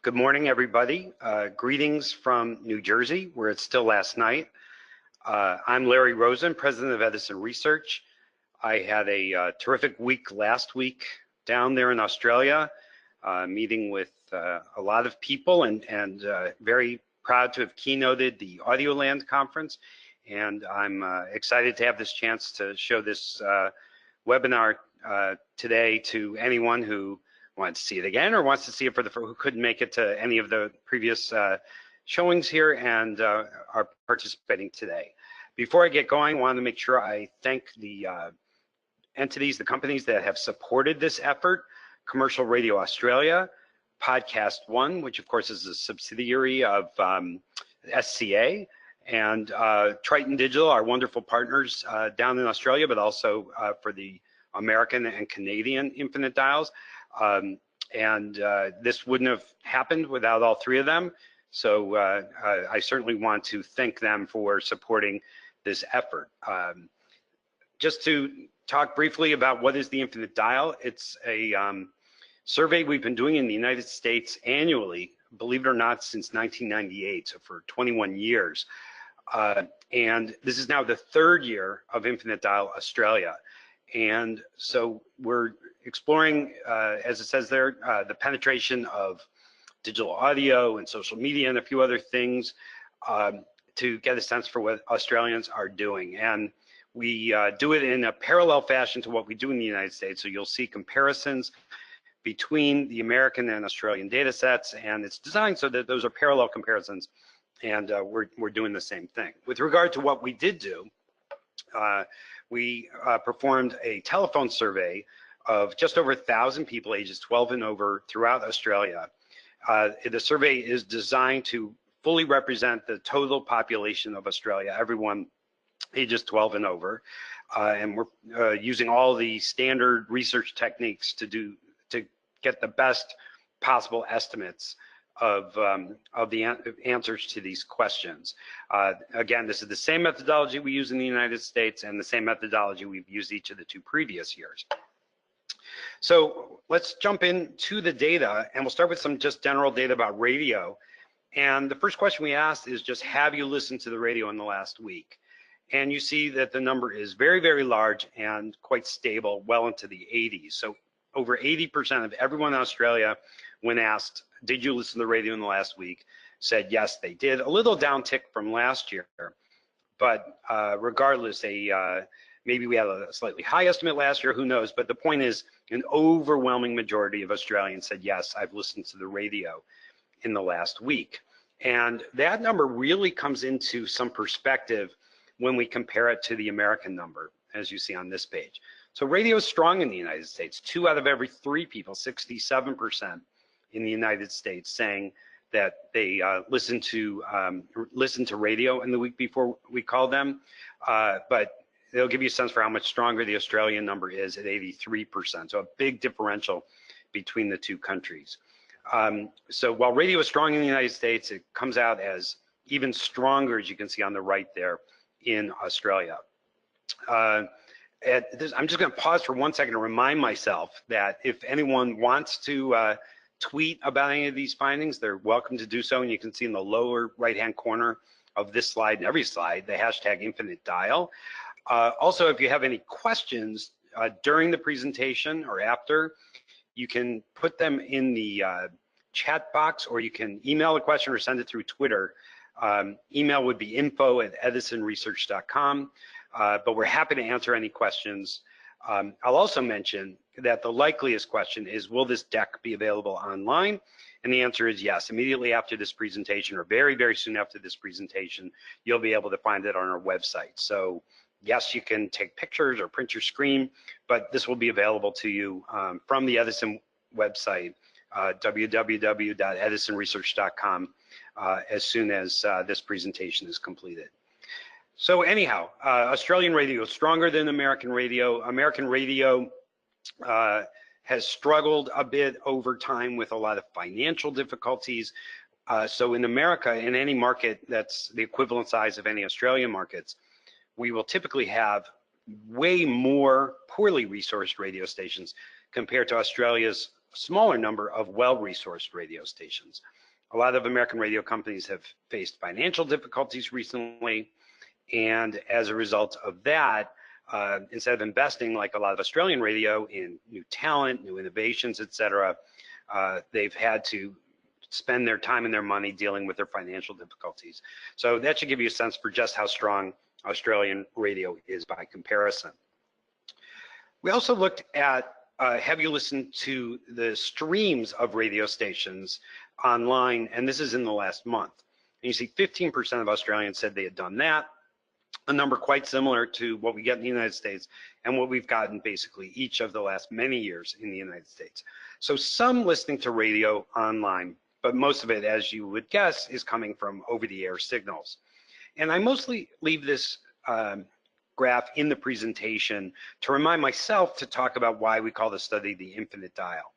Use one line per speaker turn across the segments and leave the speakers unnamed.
Good morning, everybody. Greetings from New Jersey, where it's still last night. I'm Larry Rosin, president of Edison Research. I had a terrific week last week down there in Australia, meeting with a lot of people and very proud to have keynoted the AudioLand conference. And I'm excited to have this chance to show this webinar today to anyone who wants to see it again or wants to see it for who couldn't make it to any of the previous showings here and are participating today. Before I get going, I want to make sure I thank the entities, the companies that have supported this effort: Commercial Radio Australia, Podcast One, which of course is a subsidiary of SCA, and Triton Digital, our wonderful partners down in Australia, but also for the American and Canadian infinite dials. This wouldn't have happened without all three of them. So I certainly want to thank them for supporting this effort. Just to talk briefly about what is the infinite dial, it's a survey we've been doing in the United States annually, believe it or not, since 1998, so for 21 years. And this is now the third year of Infinite Dial Australia. And so we're exploring, as it says there, the penetration of digital audio and social media and a few other things to get a sense for what Australians are doing. And we do it in a parallel fashion to what we do in the United States. So you'll see comparisons between the American and Australian data sets, and it's designed so that those are parallel comparisons, and we're doing the same thing. With regard to what we did do, we performed a telephone survey of just over 1,000 people ages 12 and over throughout Australia. The survey is designed to fully represent the total population of Australia, everyone ages 12 and over. And we're using all the standard research techniques to get the best possible estimates of the answers to these questions. Again, this is the same methodology we use in the United States and the same methodology we've used each of the two previous years. So let's jump into the data, and we'll start with some just general data about radio. And the first question we asked is just, have you listened to the radio in the last week? And you see that the number is very, very large and quite stable, well into the 80s. So over 80% of everyone in Australia, when asked, did you listen to the radio in the last week, said yes, they did. A little downtick from last year, but regardless, maybe we had a slightly high estimate last year, who knows? But the point is, an overwhelming majority of Australians said, yes, I've listened to the radio in the last week. And that number really comes into some perspective when we compare it to the American number, as you see on this page. So radio is strong in the United States. 2 out of every 3 people, 67% in the United States, saying that they listen to radio in the week before we call them. But they'll give you a sense for how much stronger the Australian number is at 83%. So a big differential between the two countries. So while radio is strong in the United States, it comes out as even stronger, as you can see on the right there, in Australia. I'm just going to pause for 1 second to remind myself that if anyone wants to tweet about any of these findings, they're welcome to do so. And you can see in the lower right-hand corner of this slide and every slide, the hashtag Infinite Dial. Also, if you have any questions during the presentation or after, you can put them in the chat box, or you can email a question or send it through Twitter. Email would be info@edisonresearch.com, but we're happy to answer any questions. I'll also mention that the likeliest question is, will this deck be available online? And the answer is yes. Immediately after this presentation, or very, very soon after this presentation, you'll be able to find it on our website. So yes, you can take pictures or print your screen, but this will be available to you from the Edison website, www.edisonresearch.com, as soon as this presentation is completed. So anyhow, Australian radio is stronger than American radio. American radio has struggled a bit over time with a lot of financial difficulties. So in America, in any market that's the equivalent size of any Australian markets, we will typically have way more poorly resourced radio stations compared to Australia's smaller number of well-resourced radio stations. A lot of American radio companies have faced financial difficulties recently, and as a result of that, instead of investing like a lot of Australian radio in new talent, new innovations, et cetera, they've had to spend their time and their money dealing with their financial difficulties. So that should give you a sense for just how strong Australian radio is by comparison. We also looked at, have you listened to the streams of radio stations online, and this is in the last month. And you see 15% of Australians said they had done that, a number quite similar to what we get in the United States and what we've gotten basically each of the last many years in the United States. So some listening to radio online, but most of it, as you would guess, is coming from over-the-air signals. And I mostly leave this graph in the presentation to remind myself to talk about why we call the study the infinite dial.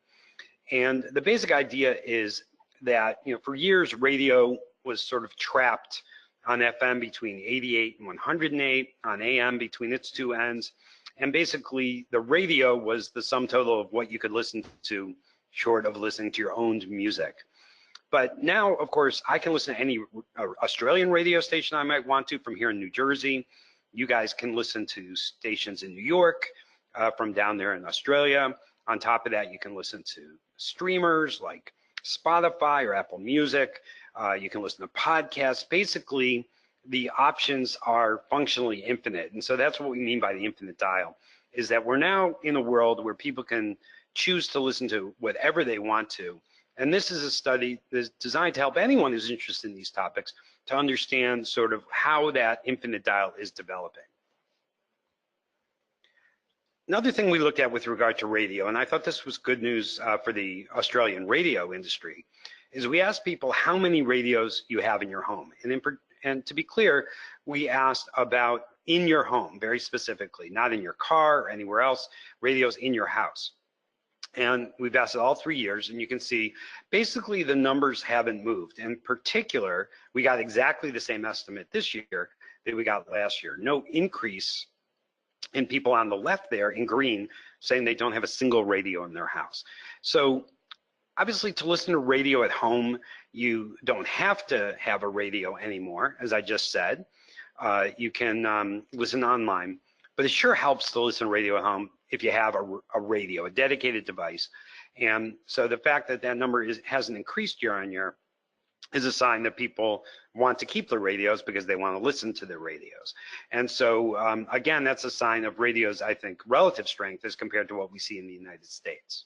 And the basic idea is that, for years, radio was sort of trapped on FM between 88 and 108, on AM between its two ends. And basically, the radio was the sum total of what you could listen to, short of listening to your own music. But now, of course, I can listen to any Australian radio station I might want to from here in New Jersey. You guys can listen to stations in New York from down there in Australia. On top of that, you can listen to streamers like Spotify or Apple Music. You can listen to podcasts. Basically, the options are functionally infinite. And so that's what we mean by the infinite dial, is that we're now in a world where people can choose to listen to whatever they want to. And this is a study that's designed to help anyone who's interested in these topics to understand sort of how that infinite dial is developing. Another thing we looked at with regard to radio, and I thought this was good news for the Australian radio industry, is we asked people how many radios you have in your home. And to be clear, we asked about in your home, very specifically, not in your car or anywhere else, radios in your house. And we've asked it all 3 years, and you can see basically the numbers haven't moved. In particular, we got exactly the same estimate this year that we got last year. No increase in people on the left there in green saying they don't have a single radio in their house. So obviously, to listen to radio at home, you don't have to have a radio anymore, as I just said. You can listen online, but it sure helps to listen to radio at home if you have a radio, a dedicated device. And so the fact that that number hasn't increased year on year is a sign that people want to keep their radios because they want to listen to their radios. And so again, that's a sign of radio's, I think, relative strength as compared to what we see in the United States.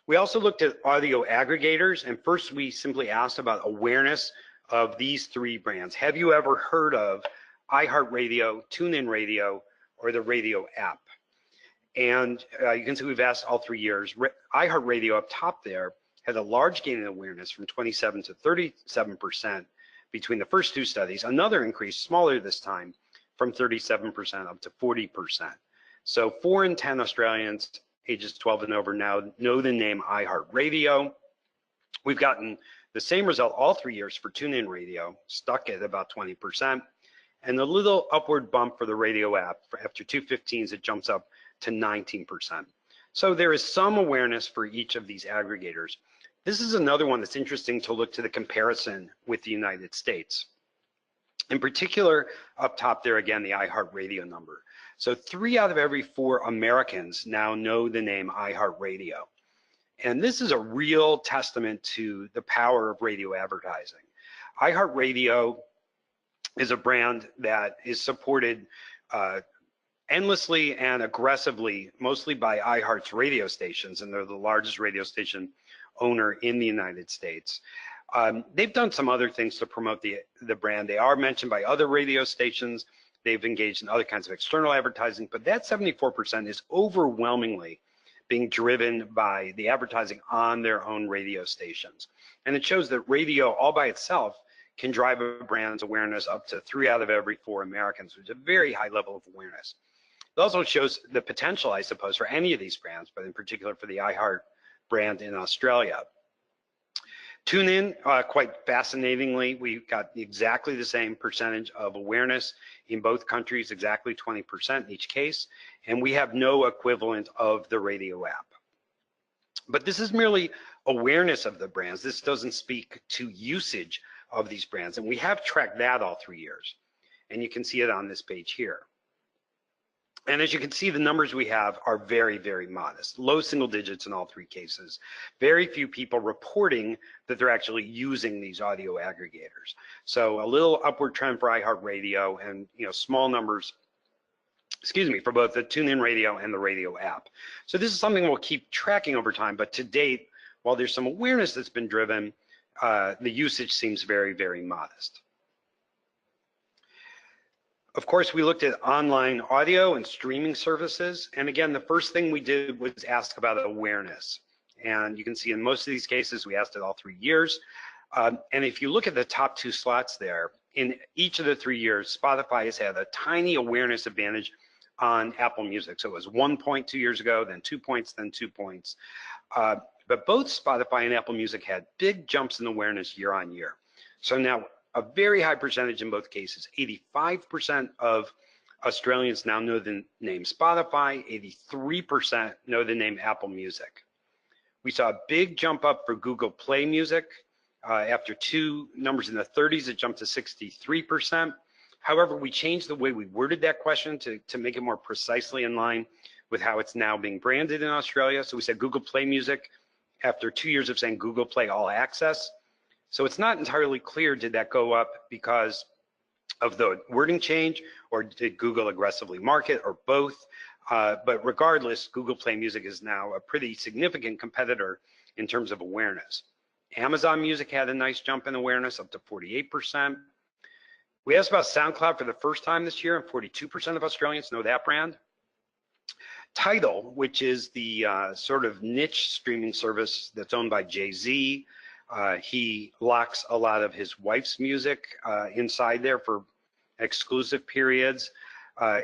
We also looked at audio aggregators, and first we simply asked about awareness of these three brands. Have you ever heard of iHeartRadio, TuneIn Radio, or the radio app? And you can see we've asked all 3 years. iHeartRadio up top there had a large gain in awareness from 27 to 37% between the first two studies. Another increase, smaller this time, from 37% up to 40%. So 4 in 10 Australians ages 12 and over now know the name iHeartRadio. We've gotten the same result all 3 years for TuneIn Radio, stuck at about 20%, and a little upward bump for the radio app. After 215s, it jumps up to 19%. So there is some awareness for each of these aggregators. This is another one that's interesting to look to the comparison with the United States. In particular, up top there again, the iHeartRadio number. So 3 out of every 4 Americans now know the name iHeartRadio. And this is a real testament to the power of radio advertising. iHeartRadio is a brand that is supported endlessly and aggressively, mostly by iHeart's radio stations, and they're the largest radio station owner in the United States. They've done some other things to promote the brand. They are mentioned by other radio stations. They've engaged in other kinds of external advertising, but that 74% is overwhelmingly being driven by the advertising on their own radio stations. And it shows that radio all by itself can drive a brand's awareness up to 3 out of every 4 Americans, which is a very high level of awareness. It also shows the potential, I suppose, for any of these brands, but in particular for the iHeart brand in Australia. Tune in, quite fascinatingly, we got exactly the same percentage of awareness in both countries, exactly 20% in each case, and we have no equivalent of the radio app. But this is merely awareness of the brands. This doesn't speak to usage of these brands, and we have tracked that all 3 years, and you can see it on this page here. And as you can see, the numbers we have are very, very modest, low single digits in all 3 cases. Very few people reporting that they're actually using these audio aggregators. So a little upward trend for iHeartRadio, and small numbers, for both the TuneIn Radio and the radio app. So this is something we'll keep tracking over time, but to date, while there's some awareness that's been driven, the usage seems very, very modest. Of course, we looked at online audio and streaming services. And again, the first thing we did was ask about awareness. And you can see in most of these cases, we asked it all 3 years. And if you look at the top 2 slots there, in each of the 3 years, Spotify has had a tiny awareness advantage on Apple Music. So it was 1 point 2 years ago, then 2 points, then 2 points. But both Spotify and Apple Music had big jumps in awareness year on year. So now, a very high percentage in both cases, 85% of Australians now know the name Spotify, 83% know the name Apple Music. We saw a big jump up for Google Play Music. After 2 numbers in the 30s, it jumped to 63%. However, we changed the way we worded that question to make it more precisely in line with how it's now being branded in Australia. So we said Google Play Music after 2 years of saying Google Play All Access. So it's not entirely clear, did that go up because of the wording change, or did Google aggressively market, or both? But regardless, Google Play Music is now a pretty significant competitor in terms of awareness. Amazon Music had a nice jump in awareness, up to 48%. We asked about SoundCloud for the first time this year, and 42% of Australians know that brand. Tidal, which is the sort of niche streaming service that's owned by Jay-Z, he locks a lot of his wife's music inside there for exclusive periods.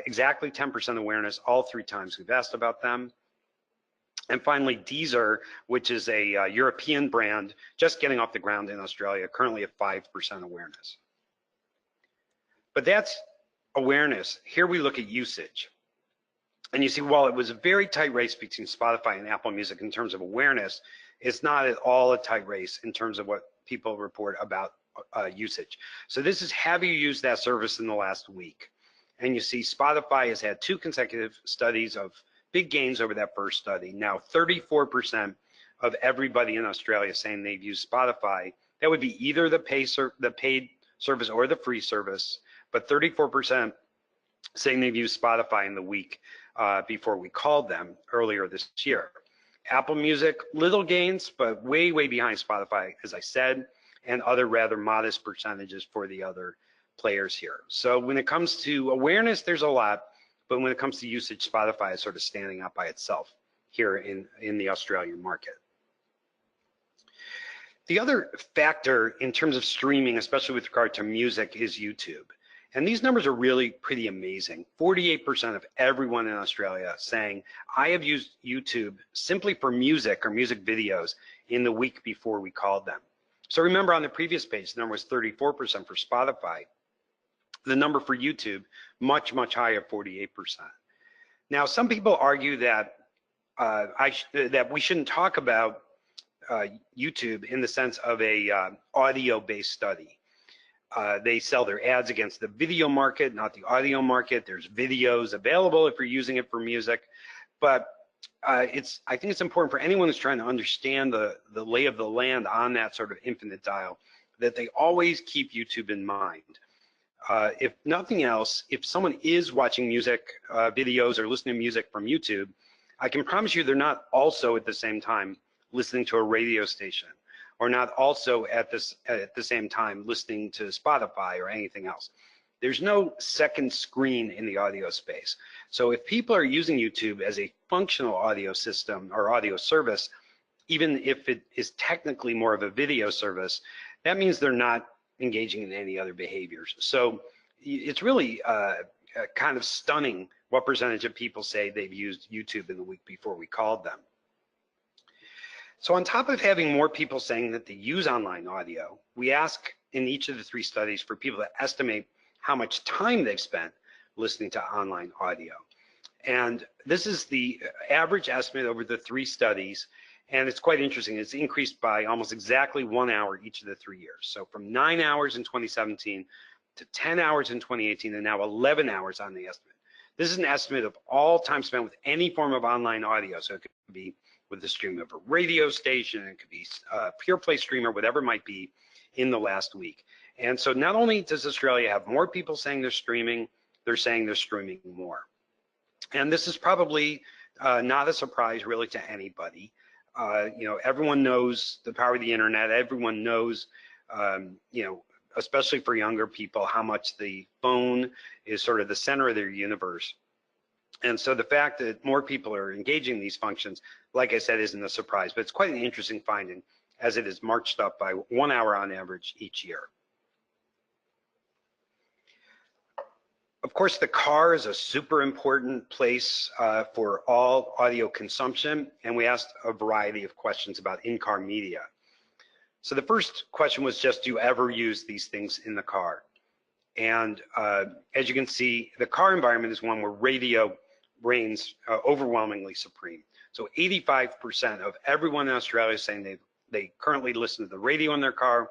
Exactly 10% awareness all 3 times we've asked about them. And finally, Deezer, which is a European brand just getting off the ground in Australia, currently at 5% awareness. But that's awareness. Here we look at usage. And you see, while it was a very tight race between Spotify and Apple Music in terms of awareness, it's not at all a tight race in terms of what people report about usage. So this is, have you used that service in the last week? And you see Spotify has had 2 consecutive studies of big gains over that first study. Now 34% of everybody in Australia saying they've used Spotify. That would be either the paid service or the free service, but 34% saying they've used Spotify in the week before we called them earlier this year. Apple Music, little gains, but way, way behind Spotify, as I said, and other rather modest percentages for the other players here. So when it comes to awareness, there's a lot, but when it comes to usage, Spotify is sort of standing out by itself here in the Australian market. The other factor in terms of streaming, especially with regard to music, is YouTube. And these numbers are really pretty amazing. 48% of everyone in Australia saying, I have used YouTube simply for music or music videos in the week before we called them. So remember on the previous page, the number was 34% for Spotify. The number for YouTube, much, much higher, 48%. Now, some people argue that that we shouldn't talk about YouTube in the sense of a audio-based study. They sell their ads against the video market, not the audio market. There's videos available if you're using it for music. But I think it's important for anyone who's trying to understand the lay of the land on that sort of infinite dial, that they always keep YouTube in mind. If nothing else, if someone is watching music videos or listening to music from YouTube, I can promise you they're not also at the same time listening to a radio station, or not also at the same time listening to Spotify or anything else. There's no second screen in the audio space. So if people are using YouTube as a functional audio system or audio service, even if it is technically more of a video service, that means they're not engaging in any other behaviors. So it's really kind of stunning what percentage of people say they've used YouTube in the week before we called them. So on top of having more people saying that they use online audio, we ask in each of the 3 studies for people to estimate how much time they've spent listening to online audio. And this is the average estimate over the 3 studies. And it's quite interesting. It's increased by almost exactly 1 hour each of the 3 years. So from 9 hours in 2017 to 10 hours in 2018, and now 11 hours on the estimate. This is an estimate of all time spent with any form of online audio. So it could be with the stream of a radio station, it could be a pure play streamer, whatever it might be in the last week. And so not only does Australia have more people saying they're saying they're streaming more. And this is probably not a surprise really to anybody. You know, everyone knows the power of the internet. Everyone knows, you know, especially for younger people, how much the phone is sort of the center of their universe. And so the fact that more people are engaging these functions, like I said, isn't a surprise, but it's quite an interesting finding as it is marched up by 1 hour on average each year. Of course, the car is a super important place for all audio consumption, and we asked a variety of questions about in-car media. So the first question was just, do you ever use these things in the car? And as you can see, the car environment is one where radio reigns overwhelmingly supreme. So 85% of everyone in Australia is saying they currently listen to the radio in their car,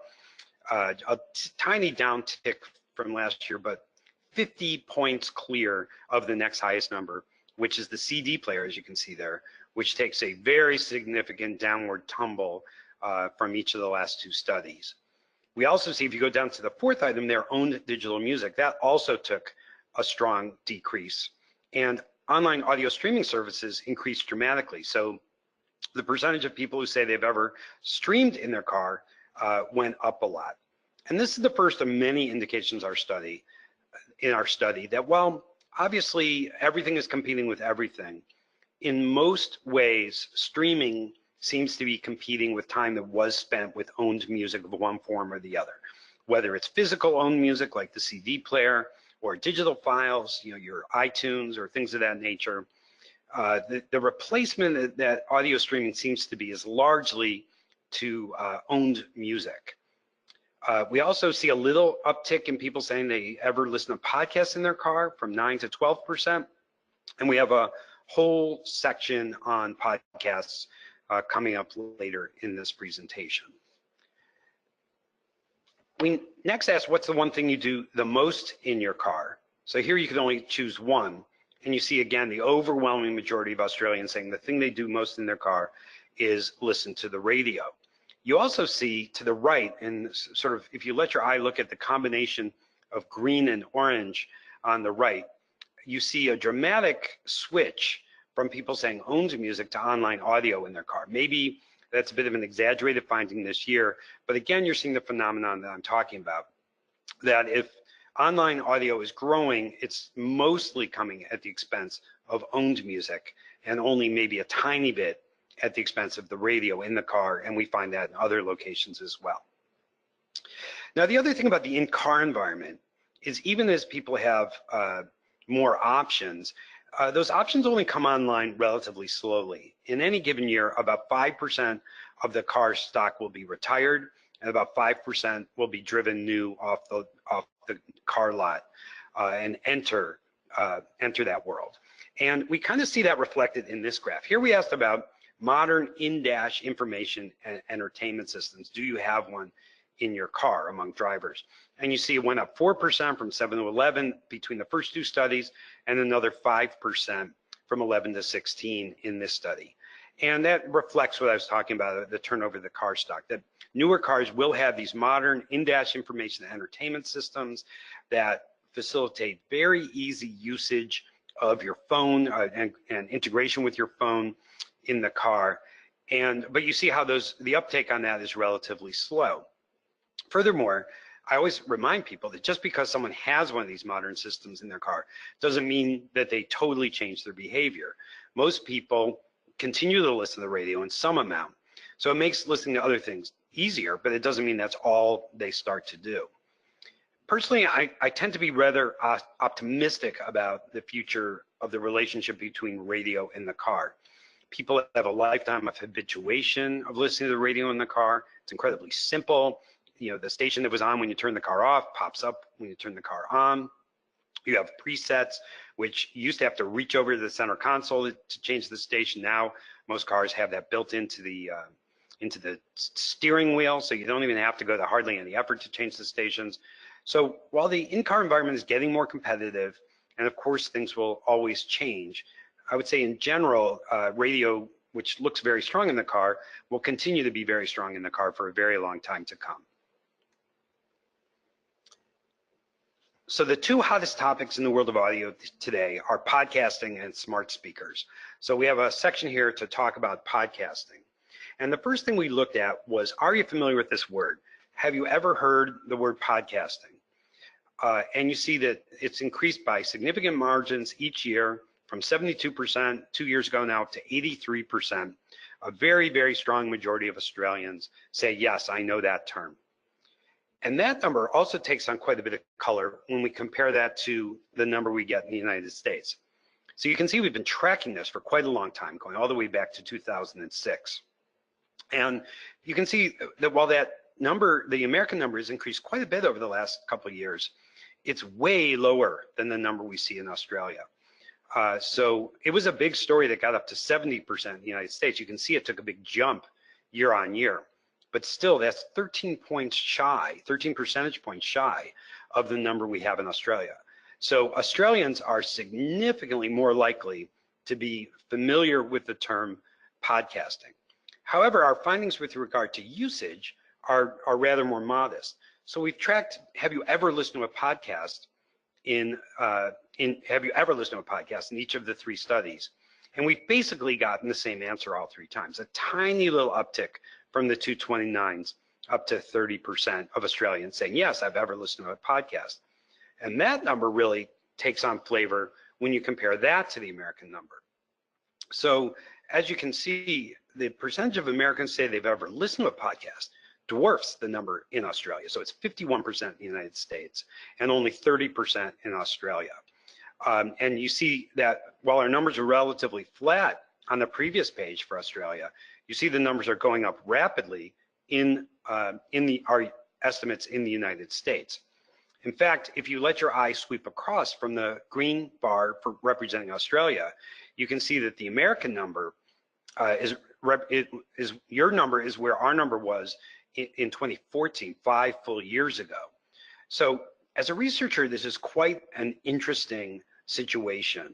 a tiny downtick from last year, but 50 points clear of the next highest number, which is the CD player, as you can see there, which takes a very significant downward tumble from each of the last 2 studies. We also see, if you go down to the 4th item there, owned digital music, that also took a strong decrease. And online audio streaming services increased dramatically. So the percentage of people who say they've ever streamed in their car went up a lot. And this is the first of many indications in our study that, well, obviously everything is competing with everything. In most ways, streaming seems to be competing with time that was spent with owned music of one form or the other, whether it's physical owned music like the CD player or digital files, you know, your iTunes or things of that nature. The replacement that audio streaming seems to be is largely to owned music. We also see a little uptick in people saying they ever listen to podcasts in their car, from 9 to 12%. And we have a whole section on podcasts coming up later in this presentation. We next asked, what's the one thing you do the most in your car? So here you can only choose one. And you see again, the overwhelming majority of Australians saying the thing they do most in their car is listen to the radio. You also see to the right, and sort of if you let your eye look at the combination of green and orange on the right, you see a dramatic switch from people saying owned music to online audio in their car. Maybe that's a bit of an exaggerated finding this year, but again, you're seeing the phenomenon that I'm talking about, that if online audio is growing, it's mostly coming at the expense of owned music and only maybe a tiny bit at the expense of the radio in the car, and we find that in other locations as well. Now, the other thing about the in-car environment is even as people have more options, those options only come online relatively slowly. In any given year, about 5% of the car stock will be retired, and about 5% will be driven new off the car lot and enter that world. And we kind of see that reflected in this graph. Here we asked about modern in-dash information and entertainment systems. Do you have one in your car among drivers? And you see it went up 4% from 7 to 11 between the first 2 studies, and another 5% from 11 to 16 in this study. And that reflects what I was talking about, the turnover of the car stock, that newer cars will have these modern in-dash information and entertainment systems that facilitate very easy usage of your phone and integration with your phone in the car. But you see how the uptake on that is relatively slow. Furthermore, I always remind people that just because someone has one of these modern systems in their car doesn't mean that they totally change their behavior. Most people continue to listen to the radio in some amount. So it makes listening to other things easier, but it doesn't mean that's all they start to do. Personally, I tend to be rather optimistic about the future of the relationship between radio and the car, people have a lifetime of habituation of listening to the radio in the car. It's incredibly simple. You know, the station that was on when you turn the car off pops up when you turn the car on. You have presets, which you used to have to reach over to the center console to change the station. Now, most cars have that built into the steering wheel, so you don't even have to go to hardly any effort to change the stations. So while the in-car environment is getting more competitive, and of course things will always change, I would say in general, radio, which looks very strong in the car, will continue to be very strong in the car for a very long time to come. So the two hottest topics in the world of audio today are podcasting and smart speakers. So we have a section here to talk about podcasting. And the first thing we looked at was, are you familiar with this word? Have you ever heard the word podcasting? And you see that it's increased by significant margins each year, from 72% 2 years ago now to 83%. A very, very strong majority of Australians say, yes, I know that term. And that number also takes on quite a bit of color when we compare that to the number we get in the United States. So you can see we've been tracking this for quite a long time, going all the way back to 2006. And you can see that while that number, the American number, has increased quite a bit over the last couple of years, it's way lower than the number we see in Australia. So it was a big story that got up to 70% in the United States. You can see it took a big jump year on year. But still, that's 13 percentage points shy of the number we have in Australia. So Australians are significantly more likely to be familiar with the term podcasting. However, our findings with regard to usage are rather more modest. So we've tracked, have you ever listened to a podcast in each of the three studies? And we've basically gotten the same answer all three times, a tiny little uptick from the 229s up to 30% of Australians saying, yes, I've ever listened to a podcast. And that number really takes on flavor when you compare that to the American number. So as you can see, the percentage of Americans say they've ever listened to a podcast dwarfs the number in Australia. So it's 51% in the United States and only 30% in Australia. And you see that while our numbers are relatively flat on the previous page for Australia, you see the numbers are going up rapidly in our estimates in the United States. In fact, if you let your eye sweep across from the green bar for representing Australia, you can see that the American number your number is where our number was in 2014, 5 full years ago. So as a researcher, this is quite an interesting situation.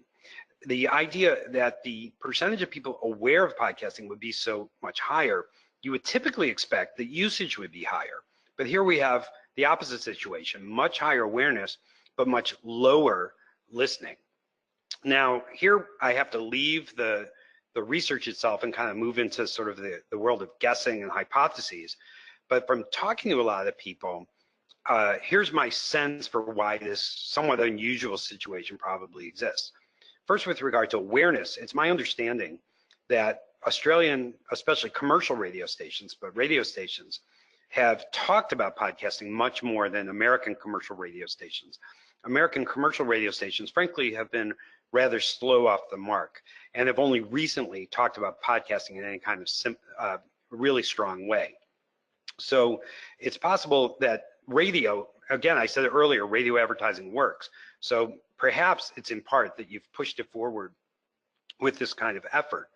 The idea that the percentage of people aware of podcasting would be so much higher, you would typically expect that usage would be higher. But here we have the opposite situation, much higher awareness, but much lower listening. Now, here I have to leave the research itself and kind of move into sort of the world of guessing and hypotheses. But from talking to a lot of people, here's my sense for why this somewhat unusual situation probably exists. First, with regard to awareness, it's my understanding that Australian, especially commercial radio stations, but radio stations have talked about podcasting much more than American commercial radio stations. American commercial radio stations, frankly, have been rather slow off the mark and have only recently talked about podcasting in any kind of really strong way. So it's possible that radio, again, I said it earlier, radio advertising works. So perhaps it's in part that you've pushed it forward with this kind of effort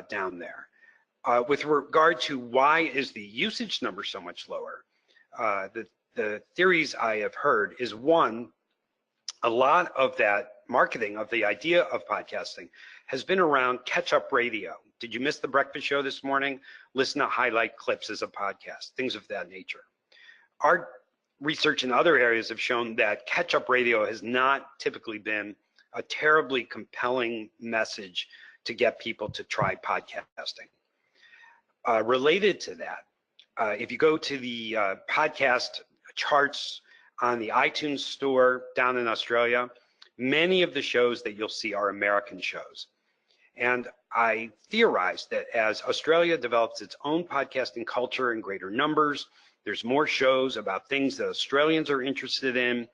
down there. With regard to why is the usage number so much lower, the theories I have heard is, one, a lot of that marketing of the idea of podcasting has been around catch-up radio. Did you miss the breakfast show this morning? Listen to highlight clips as a podcast, things of that nature. Our research in other areas have shown that catch-up radio has not typically been a terribly compelling message to get people to try podcasting. Related to that, if you go to the podcast charts on the iTunes store down in Australia, many of the shows that you'll see are American shows. And I theorize that as Australia develops its own podcasting culture in greater numbers, there's more shows about things that Australians are interested in,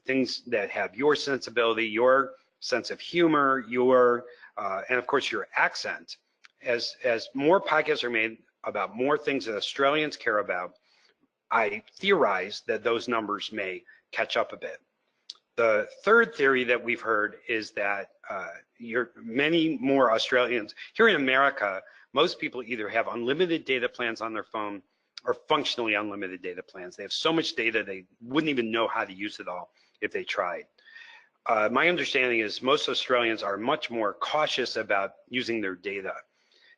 things that have your sensibility, your sense of humor, your and of course your accent, as more podcasts are made about more things that Australians care about, I theorize that those numbers may catch up a bit. The third theory that we've heard is that many more Australians, here in America, most people either have unlimited data plans on their phone or functionally unlimited data plans. They have so much data they wouldn't even know how to use it all if they tried. My understanding is most Australians are much more cautious about using their data.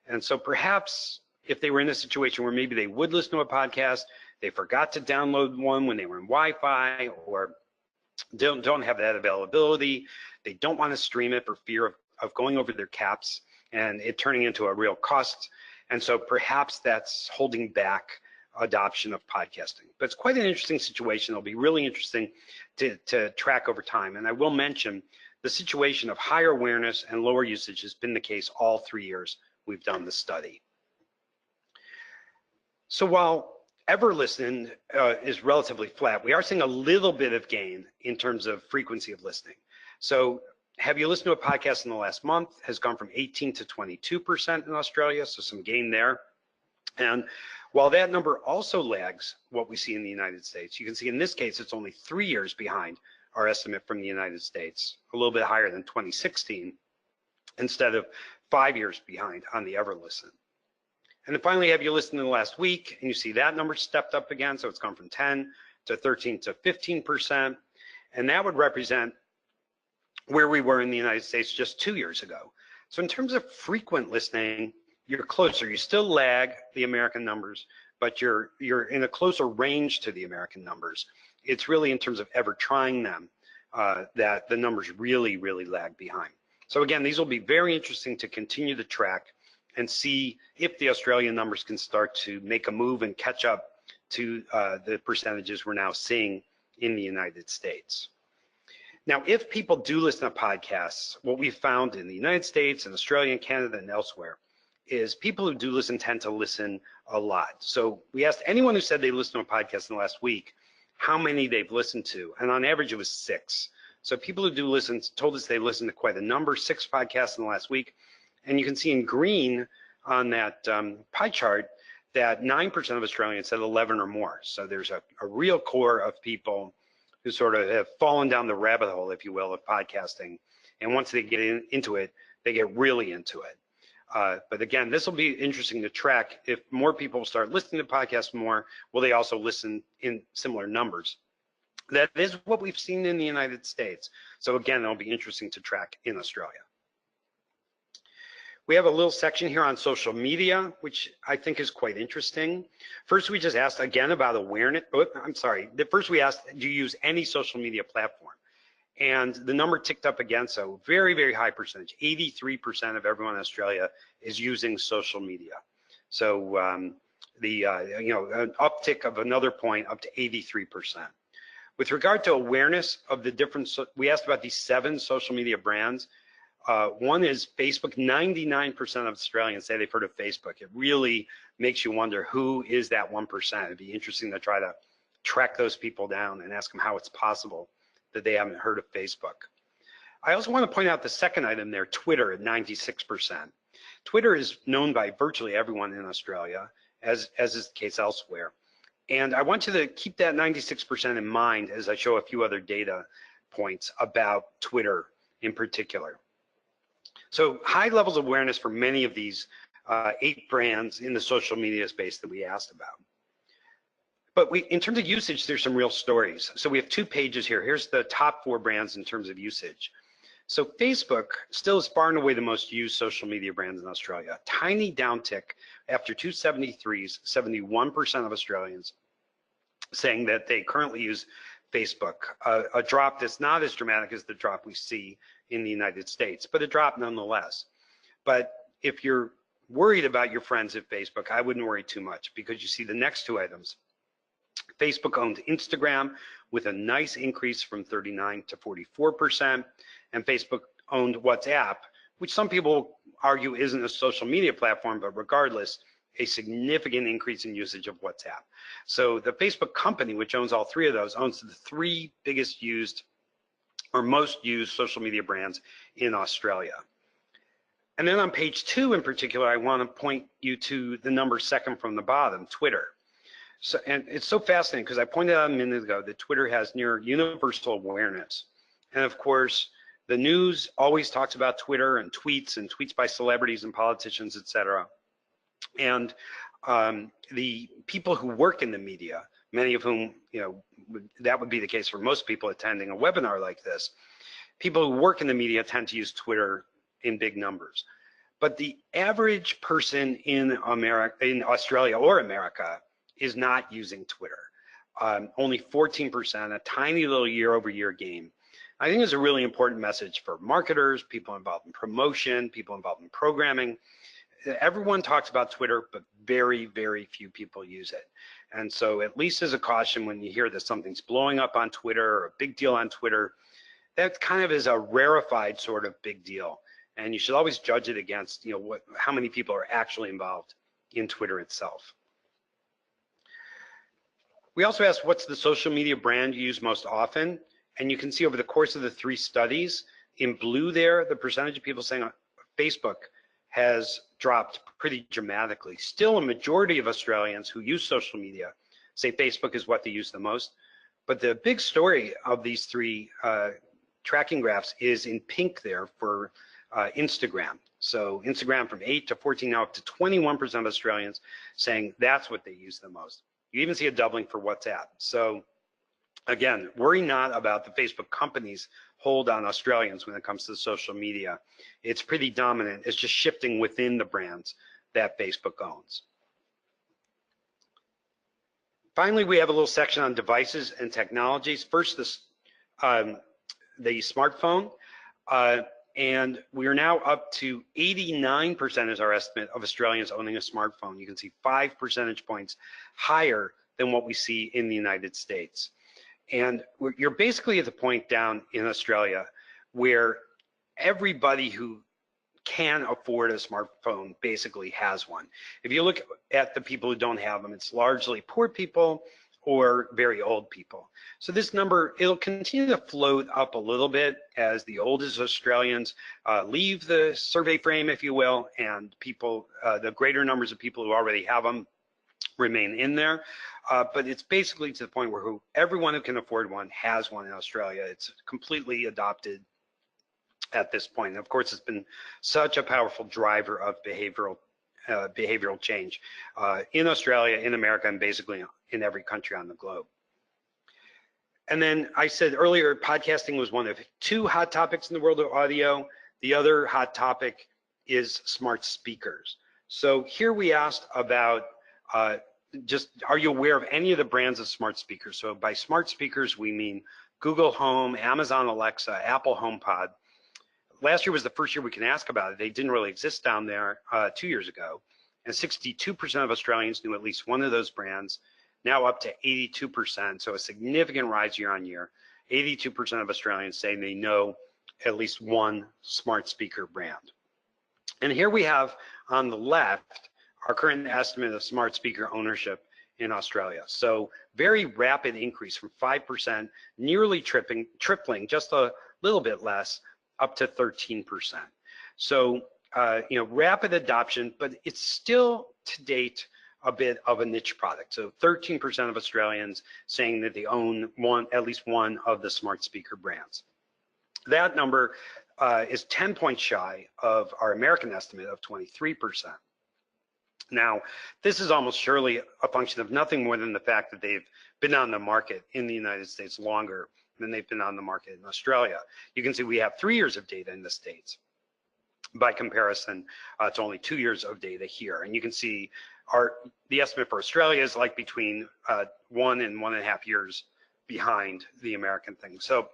And so perhaps if they were in a situation where maybe they would listen to a podcast, they forgot to download one when they were in Wi-Fi, or don't have that availability, they don't want to stream it for fear of going over their caps and it turning into a real cost. And so perhaps that's holding back adoption of podcasting. But it's quite an interesting situation. It'll be really interesting to track over time. And I will mention the situation of higher awareness and lower usage has been the case all 3 years we've done the study. So while ever-listen is relatively flat, we are seeing a little bit of gain in terms of frequency of listening. So have you listened to a podcast in the last month has gone from 18 to 22% in Australia, so some gain there. And while that number also lags what we see in the United States, you can see in this case it's only 3 years behind our estimate from the United States, a little bit higher than 2016, instead of 5 years behind on the ever-listen. And then finally, have you listened in the last week? And you see that number stepped up again, so it's gone from 10 to 13 to 15%. And that would represent where we were in the United States just 2 years ago. So in terms of frequent listening, you're closer. You still lag the American numbers, but you're in a closer range to the American numbers. It's really in terms of ever trying them that the numbers really, really lag behind. So again, these will be very interesting to continue to track and see if the Australian numbers can start to make a move and catch up to the percentages we're now seeing in the United States. Now, if people do listen to podcasts, what we've found in the United States and Australia and Canada and elsewhere is people who do listen tend to listen a lot. So we asked anyone who said they listened to a podcast in the last week how many they've listened to, and on average it was 6. So people who do listen told us they listened to quite a number, 6 podcasts in the last week. And you can see in green on that pie chart that 9% of Australians said 11 or more. So there's a real core of people who sort of have fallen down the rabbit hole, if you will, of podcasting. And once they get into it, they get really into it. But again, this will be interesting to track. If more people start listening to podcasts more, will they also listen in similar numbers? That is what we've seen in the United States. So again, it'll be interesting to track in Australia. We have a little section here on social media, which I think is quite interesting. First, we just asked again about awareness. Oh, I'm sorry. First, we asked, do you use any social media platform? And the number ticked up again, so very, very high percentage. 83% of everyone in Australia is using social media. So an uptick of another point up to 83%. With regard to awareness of the different, we asked about these 7 social media brands. One is Facebook. 99% of Australians say they've heard of Facebook. It really makes you wonder who is that 1%. It'd be interesting to try to track those people down and ask them how it's possible that they haven't heard of Facebook. I also want to point out the second item there, Twitter at 96%. Twitter is known by virtually everyone in Australia, as is the case elsewhere. And I want you to keep that 96% in mind as I show a few other data points about Twitter in particular. So high levels of awareness for many of these 8 brands in the social media space that we asked about. But in terms of usage, there's some real stories. So we have 2 pages here. Here's the top 4 brands in terms of usage. So Facebook still is far and away the most used social media brand in Australia. Tiny downtick after 2 73s, 71% of Australians saying that they currently use Facebook. A drop that's not as dramatic as the drop we see in the United States, but a drop nonetheless. But if you're worried about your friends at Facebook, I wouldn't worry too much, because you see the next 2 items. Facebook owned Instagram with a nice increase from 39 to 44%, and Facebook owned WhatsApp, which some people argue isn't a social media platform, but regardless, a significant increase in usage of WhatsApp. So the Facebook company, which owns all 3 of those, owns the 3 biggest used or most used social media brands in Australia. And then on page 2 in particular, I want to point you to the number second from the bottom, Twitter. So, and it's so fascinating because I pointed out a minute ago that Twitter has near universal awareness. And of course, the news always talks about Twitter and tweets by celebrities and politicians, et cetera. And the people who work in the media, many of whom, that would be the case for most people attending a webinar like this, people who work in the media tend to use Twitter in big numbers. But the average person in Australia or America is not using Twitter. Only 14%, a tiny little year-over-year gain. I think it's a really important message for marketers, people involved in promotion, people involved in programming. Everyone talks about Twitter, but very, very few people use it. And so at least as a caution, when you hear that something's blowing up on Twitter or a big deal on Twitter, that kind of is a rarefied sort of big deal. And you should always judge it against, how many people are actually involved in Twitter itself. We also asked, what's the social media brand you use most often? And you can see over the course of the 3 studies, in blue there, the percentage of people saying Facebook has dropped pretty dramatically. Still, a majority of Australians who use social media say Facebook is what they use the most. But the big story of these 3 tracking graphs is in pink there for Instagram. So Instagram from 8 to 14, now up to 21% of Australians saying that's what they use the most. You even see a doubling for WhatsApp. So again, worry not about the Facebook company's hold on Australians when it comes to social media. It's pretty dominant. It's just shifting within the brands that Facebook owns. Finally, we have a little section on devices and technologies. First, the smartphone. And we are now up to 89% is our estimate of Australians owning a smartphone. You can see 5 percentage points higher than what we see in the United States. And you're basically at the point down in Australia where everybody who can afford a smartphone basically has one. If you look at the people who don't have them, it's largely poor people or very old people. So this number, it'll continue to float up a little bit as the oldest Australians leave the survey frame, if you will, and people, the greater numbers of people who already have them remain in there. But it's basically to the point where everyone who can afford one has one in Australia. It's completely adopted at this point. And of course, it's been such a powerful driver of behavioral change in Australia, in America, and basically in every country on the globe. And then I said earlier, podcasting was one of 2 hot topics in the world of audio. The other hot topic is smart speakers. So here we asked about are you aware of any of the brands of smart speakers? So by smart speakers, we mean Google Home, Amazon Alexa, Apple HomePod. Last year was the first year we can ask about it. They didn't really exist down there 2 years ago. And 62% of Australians knew at least one of those brands, now up to 82%. So a significant rise year on year. 82% of Australians say they know at least one smart speaker brand. And here we have on the left our current estimate of smart speaker ownership in Australia. So very rapid increase from 5%, nearly tripling, just a little bit less, up to 13%. So, rapid adoption, but it's still to date a bit of a niche product. So 13% of Australians saying that they own at least one of the smart speaker brands. That number is 10 points shy of our American estimate of 23%. Now, this is almost surely a function of nothing more than the fact that they've been on the market in the United States longer than they've been on the market in Australia. You can see we have 3 years of data in the States. By comparison, it's only 2 years of data here. And you can see the estimate for Australia is like between 1 and 1.5 years behind the American thing. So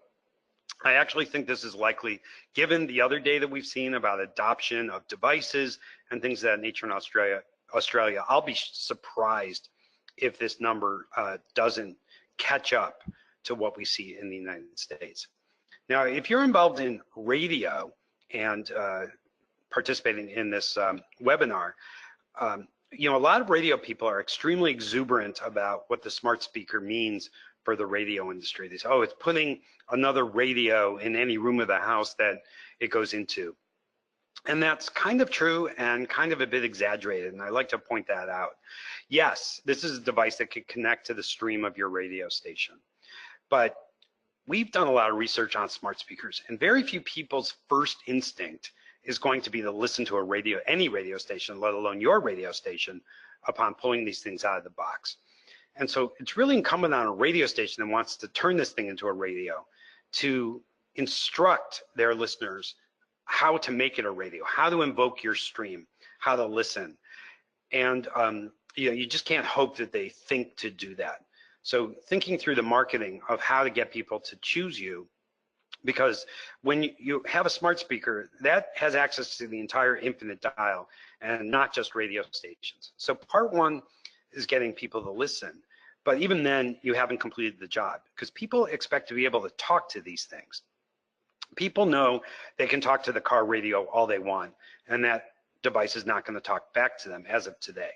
I actually think this is likely, given the other data we've seen about adoption of devices and things of that nature in Australia, I'll be surprised if this number doesn't catch up to what we see in the United States. Now, if you're involved in radio and participating in this webinar, a lot of radio people are extremely exuberant about what the smart speaker means for the radio industry. They say, oh, it's putting another radio in any room of the house that it goes into. And that's kind of true and kind of a bit exaggerated, and I like to point that out. Yes, this is a device that can connect to the stream of your radio station, but we've done a lot of research on smart speakers, and very few people's first instinct is going to be to listen to a radio, any radio station, let alone your radio station, upon pulling these things out of the box. And so it's really incumbent on a radio station that wants to turn this thing into a radio to instruct their listeners how to make it a radio, how to invoke your stream, how to listen. And you just can't hope that they think to do that. So thinking through the marketing of how to get people to choose you, because when you have a smart speaker, that has access to the entire infinite dial and not just radio stations. So part one is getting people to listen. But even then, you haven't completed the job, because people expect to be able to talk to these things. People know they can talk to the car radio all they want, and that device is not going to talk back to them as of today.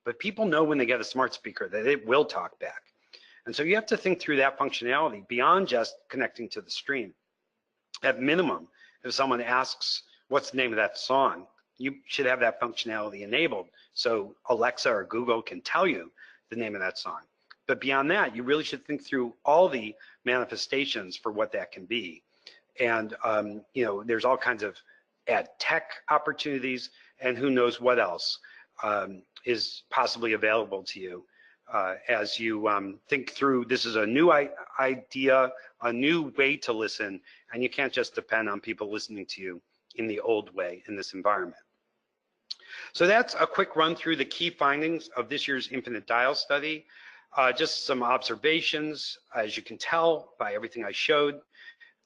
But people know when they get a smart speaker that it will talk back. And so you have to think through that functionality beyond just connecting to the stream. At minimum, if someone asks, what's the name of that song, you should have that functionality enabled so Alexa or Google can tell you the name of that song. But beyond that, you really should think through all the manifestations for what that can be. And there's all kinds of ad tech opportunities, and who knows what else is possibly available to you as you think through. This is a new idea, a new way to listen, and you can't just depend on people listening to you in the old way in this environment. So that's a quick run through the key findings of this year's Infinite Dial study. Just some observations. As you can tell by everything I showed,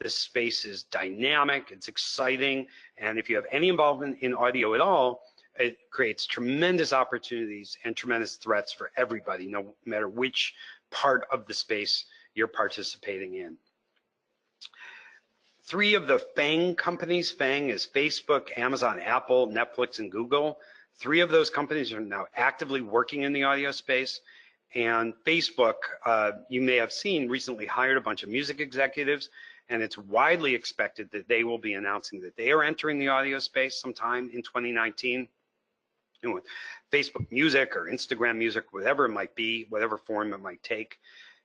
this space is dynamic, it's exciting, and if you have any involvement in audio at all, it creates tremendous opportunities and tremendous threats for everybody, no matter which part of the space you're participating in. 3 of the FANG companies, FANG is Facebook, Amazon, Apple, Netflix, and Google. 3 of those companies are now actively working in the audio space. And Facebook, you may have seen, recently hired a bunch of music executives, and it's widely expected that they will be announcing that they are entering the audio space sometime in 2019. With Facebook Music or Instagram Music, whatever it might be, whatever form it might take.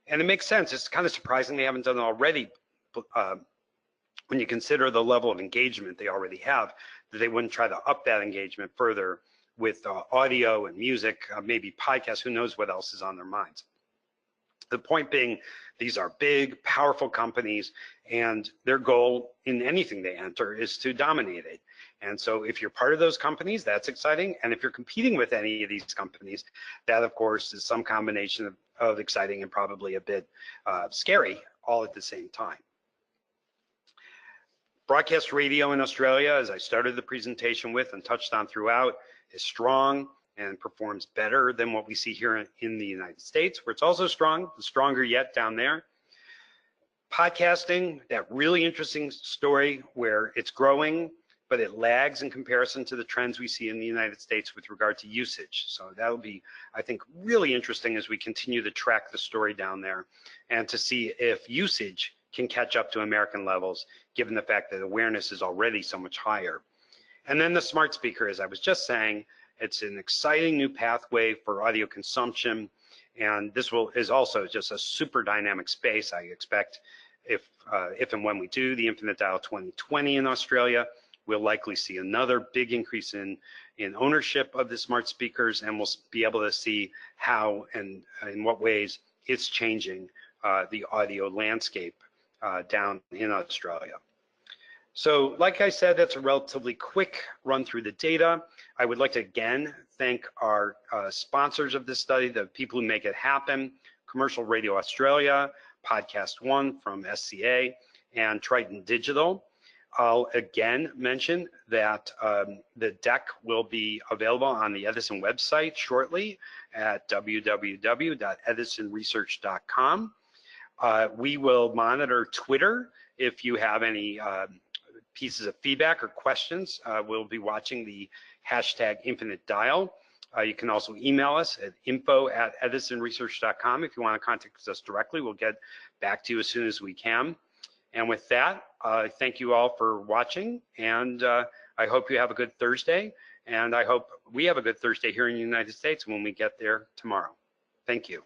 And it makes sense. It's kind of surprising they haven't done it already when you consider the level of engagement they already have, that they wouldn't try to up that engagement further with audio and music, maybe podcasts, who knows what else is on their minds. The point being, these are big, powerful companies, and their goal in anything they enter is to dominate it. And so if you're part of those companies, that's exciting. And if you're competing with any of these companies, that of course is some combination of exciting and probably a bit scary all at the same time. Broadcast radio in Australia, as I started the presentation with and touched on throughout, is strong and performs better than what we see here in the United States, where it's also strong, stronger yet down there. Podcasting, that really interesting story where it's growing, but it lags in comparison to the trends we see in the United States with regard to usage. So that'll be, I think, really interesting as we continue to track the story down there and to see if usage can catch up to American levels, given the fact that awareness is already so much higher. And then the smart speaker, as I was just saying, it's an exciting new pathway for audio consumption. And this is also just a super dynamic space. I expect if and when we do the Infinite Dial 2020 in Australia, we'll likely see another big increase in ownership of the smart speakers, and we'll be able to see how and in what ways it's changing the audio landscape down in Australia. So like I said, that's a relatively quick run through the data. I would like to again thank our sponsors of this study, the people who make it happen, Commercial Radio Australia, Podcast One from SCA, and Triton Digital. I'll again mention that the deck will be available on the Edison website shortly at www.edisonresearch.com. We will monitor Twitter. If you have any pieces of feedback or questions, we'll be watching the hashtag Infinite Dial. You can also email us at info@edisonresearch.com. If you want to contact us directly, we'll get back to you as soon as we can. And with that, thank you all for watching, and I hope you have a good Thursday, and I hope we have a good Thursday here in the United States when we get there tomorrow. Thank you.